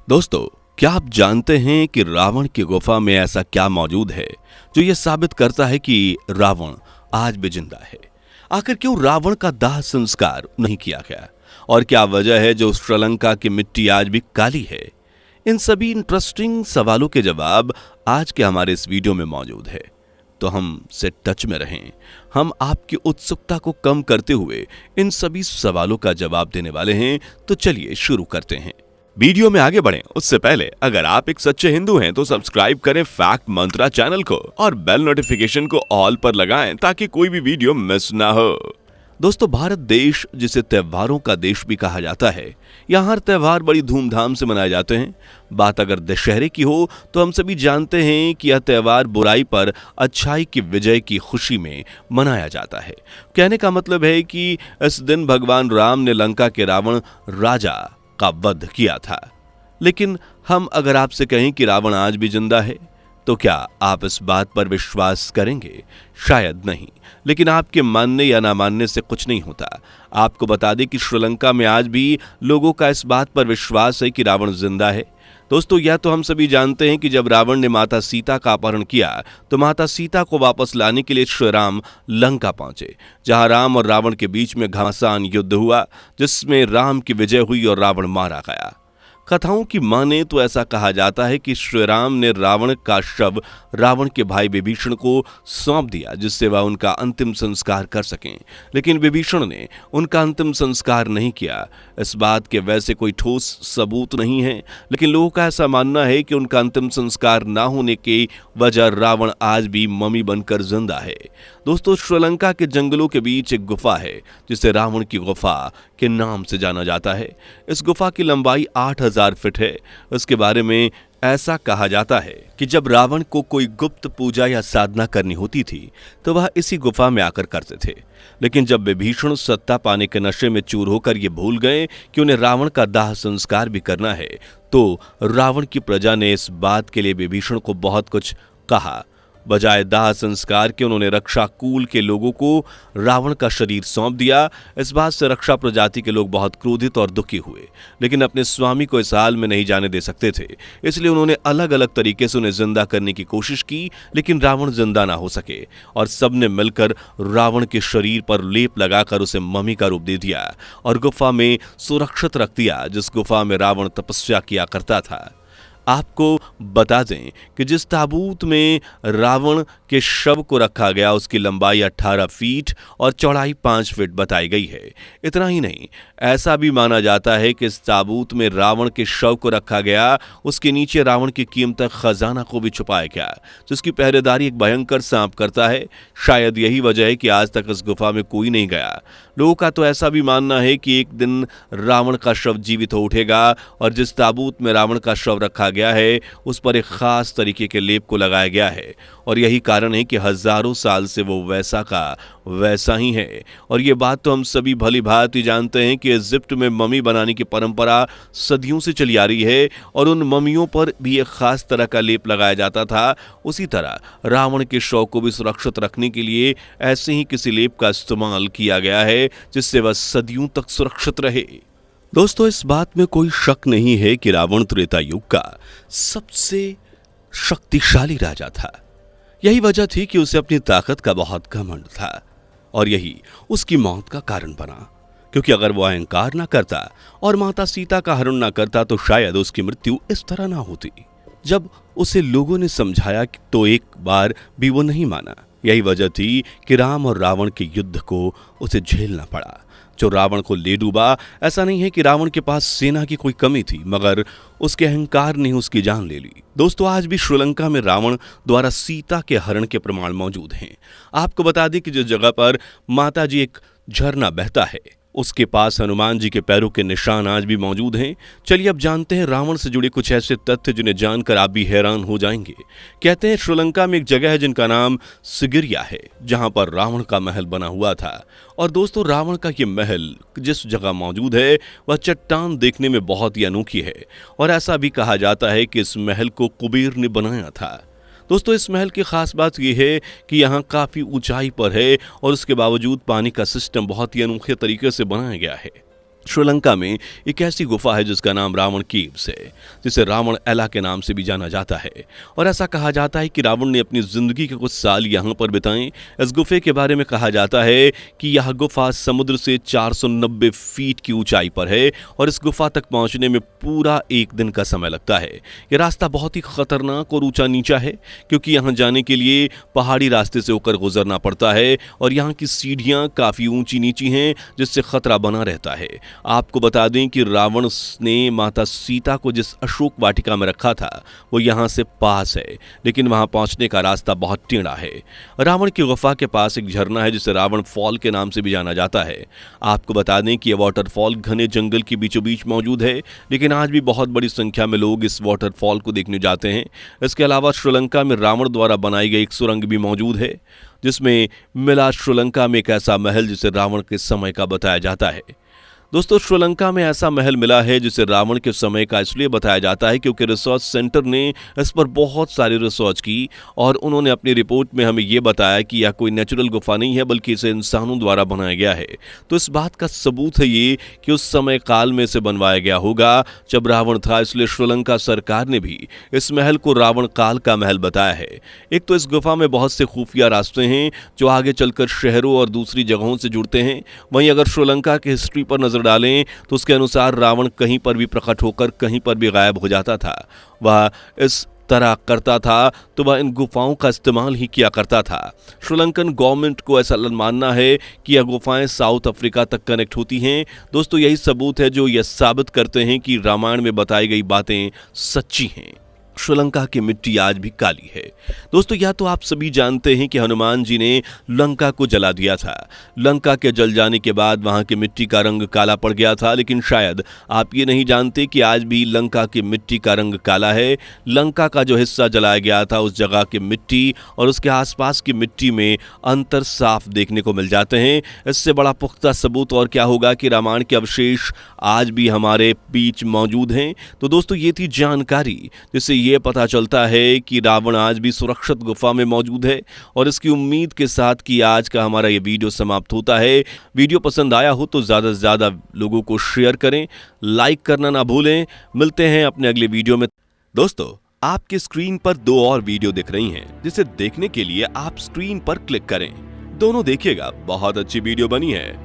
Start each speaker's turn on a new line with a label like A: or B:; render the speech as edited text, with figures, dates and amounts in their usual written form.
A: दोस्तों, क्या आप जानते हैं कि रावण की गुफा में ऐसा क्या मौजूद है जो ये साबित करता है कि रावण आज भी जिंदा है। आखिर क्यों रावण का दाह संस्कार नहीं किया गया और क्या वजह है जो श्रीलंका की मिट्टी आज भी काली है। इन सभी इंटरेस्टिंग सवालों के जवाब आज के हमारे इस वीडियो में मौजूद है, तो हमसे टच में रहें। हम आपकी उत्सुकता को कम करते हुए इन सभी सवालों का जवाब देने वाले हैं, तो चलिए शुरू करते हैं। वीडियो में आगे बढ़ें उससे पहले अगर आप एक सच्चे हिंदू हैं तो सब्सक्राइब करें फैक्ट मंत्रा चैनल को और बेल नोटिफिकेशन को ऑल पर लगाएं ताकि कोई भी वीडियो मिस ना हो। दोस्तों, भारत देश जिसे त्योहारों का देश भी कहा जाता है, यहाँ हर त्योहार बड़ी धूमधाम से मनाए जाते हैं। बात अगर दशहरे की हो तो हम सभी जानते हैं कि यह त्योहार बुराई पर अच्छाई की विजय की खुशी में मनाया जाता है। कहने का मतलब है कि इस दिन भगवान राम ने लंका के रावण राजा का वध किया था। लेकिन हम अगर आपसे कहें कि रावण आज भी जिंदा है, तो क्या आप इस बात पर विश्वास करेंगे? शायद नहीं, लेकिन आपके मानने या ना मानने से कुछ नहीं होता। आपको बता दें कि श्रीलंका में आज भी लोगों का इस बात पर विश्वास है कि रावण जिंदा है। दोस्तों, यह तो हम सभी जानते हैं कि जब रावण ने माता सीता का अपहरण किया तो माता सीता को वापस लाने के लिए श्री राम लंका पहुंचे, जहां राम और रावण के बीच में घमासान युद्ध हुआ, जिसमें राम की विजय हुई और रावण मारा गया। कथाओं की माने तो ऐसा कहा जाता है कि श्री राम ने रावण का शव रावण के भाई विभीषण को सौंप दिया, जिससे वह उनका अंतिम संस्कार कर सकें। लेकिन विभीषण ने उनका अंतिम संस्कार नहीं किया। इस बात के वैसे कोई ठोस सबूत नहीं है, लेकिन लोगों का ऐसा मानना है कि उनका अंतिम संस्कार ना होने की वजह रावण आज भी मम्मी बनकर जिंदा है। दोस्तों, श्रीलंका के जंगलों के बीच एक गुफा है जिसे रावण की गुफा के नाम से जाना जाता है। इस गुफा की लंबाई 8000 फीट है। इसके बारे में ऐसा कहा जाता है कि जब रावण को कोई गुप्त पूजा या साधना करनी होती थी तो वह इसी गुफा में आकर करते थे। लेकिन जब विभीषण सत्ता पाने के नशे में चूर होकर ये भूल गए कि उन्हें रावण का दाह संस्कार भी करना है, तो रावण की प्रजा ने इस बात के लिए विभीषण को बहुत कुछ कहा। बजाय दाह संस्कार के उन्होंने रक्षा कुल के लोगों को रावण का शरीर सौंप दिया। इस बात से रक्षा प्रजाति के लोग बहुत क्रोधित और दुखी हुए, लेकिन अपने स्वामी को इस हाल में नहीं जाने दे सकते थे। इसलिए उन्होंने अलग अलग तरीके से उन्हें जिंदा करने की कोशिश की, लेकिन रावण जिंदा ना हो सके और सबने मिलकर रावण के शरीर पर लेप लगाकर उसे मम्मी का रूप दे दिया और गुफा में सुरक्षित रख दिया, जिस गुफा में रावण तपस्या किया करता था। आपको बता दें कि जिस ताबूत में रावण के शव को रखा गया उसकी लंबाई 18 फीट और चौड़ाई 5 फीट बताई गई है। इतना ही नहीं, ऐसा भी माना जाता है कि इस ताबूत में रावण के शव को रखा गया, उसके नीचे रावण की कीमती खजाना को भी छुपाया गया, जिसकी पहरेदारी एक भयंकर सांप करता है। शायद यही वजह है कि आज तक इस गुफा में कोई नहीं गया। लोगों का तो ऐसा भी मानना है कि एक दिन रावण का शव जीवित हो उठेगा और जिस ताबूत में रावण का शव रखा गया है उस पर एक खास तरीके के लेप को लगाया गया है और यही कारण है कि हजारों साल से वो वैसा का वैसा ही है। और ये बात तो हम सभी भली भांति जानते हैं कि इजिप्ट में मम्मी बनाने की परंपरा सदियों से चली आ रही है और उन मम्मियों पर भी एक खास तरह का लेप लगाया जाता था। उसी तरह रावण के शव को भी सुरक्षित रखने के लिए ऐसे ही किसी लेप का इस्तेमाल किया गया है जिससे वह सदियों तक सुरक्षित रहे। दोस्तों, इस बात में कोई शक नहीं है कि रावण त्रेता युग का सबसे शक्तिशाली राजा था। यही वजह थी कि उसे अपनी ताकत का बहुत घमंड था और यही उसकी मौत का कारण बना, क्योंकि अगर वो अहंकार ना करता और माता सीता का हरण ना करता तो शायद उसकी मृत्यु इस तरह ना होती। जब उसे लोगों ने समझाया तो एक बार भी वो नहीं माना। यही वजह थी कि राम और रावण के युद्ध को उसे झेलना पड़ा, जो रावण को ले डूबा। ऐसा नहीं है कि रावण के पास सेना की कोई कमी थी, मगर उसके अहंकार ने उसकी जान ले ली। दोस्तों, आज भी श्रीलंका में रावण द्वारा सीता के हरण के प्रमाण मौजूद हैं। आपको बता दें कि जिस जगह पर माता जी एक झरना बहता है उसके पास हनुमान जी के पैरों के निशान आज भी मौजूद हैं। चलिए अब जानते हैं रावण से जुड़े कुछ ऐसे तथ्य जिन्हें जानकर आप भी हैरान हो जाएंगे। कहते हैं श्रीलंका में एक जगह है जिनका नाम सिगिरिया है, जहां पर रावण का महल बना हुआ था। और दोस्तों, रावण का ये महल जिस जगह मौजूद है वह चट्टान देखने में बहुत ही अनोखी है और ऐसा भी कहा जाता है कि इस महल को कुबेर ने बनाया था। दोस्तों, इस महल की खास बात यह है कि यहाँ काफी ऊंचाई पर है और उसके बावजूद पानी का सिस्टम बहुत ही अनोखे तरीके से बनाया गया है। श्रीलंका में एक ऐसी गुफा है जिसका नाम रावण केव्स है, जिसे रावण एला के नाम से भी जाना जाता है। और ऐसा कहा जाता है कि रावण ने अपनी जिंदगी के कुछ साल यहाँ पर बिताए। इस गुफे के बारे में कहा जाता है कि यह गुफा समुद्र से 490 फीट की ऊंचाई पर है और इस गुफा तक पहुंचने में पूरा एक दिन का समय लगता है। यह रास्ता बहुत ही खतरनाक और ऊंचा नीचा है, क्योंकि यहाँ जाने के लिए पहाड़ी रास्ते से होकर गुजरना पड़ता है और यहाँ की सीढ़ियाँ काफी ऊंची नीची हैं, जिससे खतरा बना रहता है। आपको बता दें कि रावण ने माता सीता को जिस अशोक वाटिका में रखा था वो यहाँ से पास है, लेकिन वहां पहुंचने का रास्ता बहुत टेढ़ा है। रावण की गुफा के पास एक झरना है जिसे रावण फॉल के नाम से भी जाना जाता है। आपको बता दें कि यह वाटरफॉल घने जंगल के बीचों बीच मौजूद है, लेकिन आज भी बहुत बड़ी संख्या में लोग इस वाटरफॉल को देखने जाते हैं। इसके अलावा श्रीलंका में रावण द्वारा बनाई गई एक सुरंग भी मौजूद है, जिसमें मिला श्रीलंका में एक ऐसा महल जिसे रावण के समय का बताया जाता है। दोस्तों, श्रीलंका में ऐसा महल मिला है जिसे रावण के समय का इसलिए बताया जाता है क्योंकि रिसर्च सेंटर ने इस पर बहुत सारी रिसर्च की और उन्होंने अपनी रिपोर्ट में हमें यह बताया कि यह कोई नेचुरल गुफा नहीं है, बल्कि इसे इंसानों द्वारा बनाया गया है। तो इस बात का सबूत है ये कि उस समय काल में इसे बनवाया गया होगा जब रावण था, इसलिए श्रीलंका सरकार ने भी इस महल को रावण काल का महल बताया है। एक तो इस गुफा में बहुत से खुफिया रास्ते हैं जो आगे चलकर शहरों और दूसरी जगहों से जुड़ते हैं। वहीं अगर श्रीलंका की हिस्ट्री पर नजर डालें तो उसके अनुसार रावण कहीं पर भी प्रकट होकर कहीं पर भी गायब हो जाता था। वह इस तरह करता था तो वह इन गुफाओं का इस्तेमाल ही किया करता था। श्रीलंकन गवर्नमेंट को ऐसा मानना है कि यह गुफाएं साउथ अफ्रीका तक कनेक्ट होती हैं। दोस्तों, यही सबूत है जो यह साबित करते हैं कि रामायण में बताई गई बातें सच्ची हैं। श्रीलंका की मिट्टी आज भी काली है। दोस्तों, या तो आप सभी जानते हैं कि हनुमान जी ने लंका को जला दिया था। लंका के जल जाने के बाद वहां की मिट्टी का रंग काला पड़ गया था, लेकिन शायद आप ये नहीं जानते कि आज भी लंका की मिट्टी का रंग काला है। लंका का जो हिस्सा जलाया गया था उस जगह की मिट्टी और उसके आसपास की मिट्टी में अंतर साफ देखने को मिल जाते हैं। इससे बड़ा पुख्ता सबूत और क्या होगा कि रामायण के अवशेष आज भी हमारे बीच मौजूद हैं। तो दोस्तों, ये थी जानकारी जिससे ये पता चलता है कि रावण आज भी सुरक्षित गुफा में मौजूद है। और इसकी उम्मीद के साथ कि आज का हमारा ये वीडियो समाप्त होता है। वीडियो पसंद आया हो तो ज़्यादा से ज़्यादा लोगों को शेयर करें, लाइक करना ना भूलें। मिलते हैं अपने अगले वीडियो में। दोस्तों, आपकी स्क्रीन पर 2 और वीडियो दिख रही हैं, जिसे देखने के लिए आप स्क्रीन पर क्लिक करें। दोनों देखिएगा, बहुत अच्छी वीडियो बनी है।